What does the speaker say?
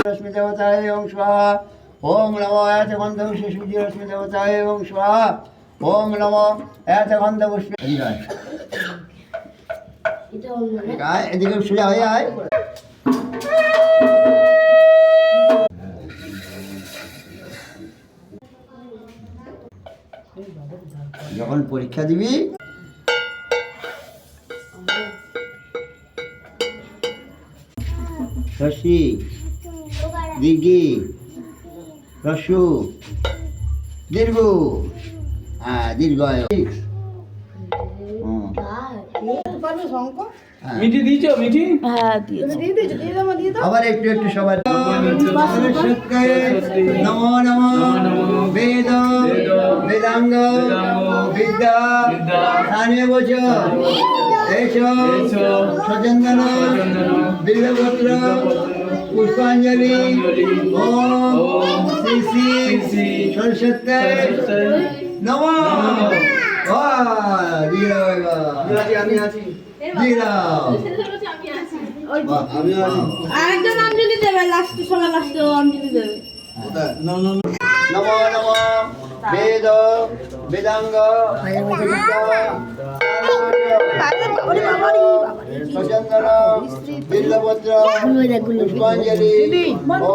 रश्मि देवताय ओम स्वाहा। ओम नमो ऐतगंधपुष्पे सूर्य रश्मि देवताय ओम स्वाहा। ओम नमो ऐतगंधपुष्पे এদিকে সোজা হয়ে আয়। যখন পরীক্ষা দিবি রশ্মি দীর্ঘি রস্যু দীর্ঘ, হ্যাঁ দীর্ঘ মিঠি দিয়েছো? মিঠি আবার একটু একটু সবার নমো নমো বেদ বেদাঙ্গ বিদ্যা স্থানীয় বোঝ এসো সচন্দন বিল্লপত্র পুষ্পাঞ্জলি ওম শ্রী শ্রী সরস্বতী নমো। আমি আছি আরেকজন অঞ্জলি দেবে, লাস্টে সবার লাস্টে অঞ্জলি দেবে। নমো নমো বেদ বেদাঙ্গ সচন্দন বিল্লপত্র পুষ্পাঞ্জলি ও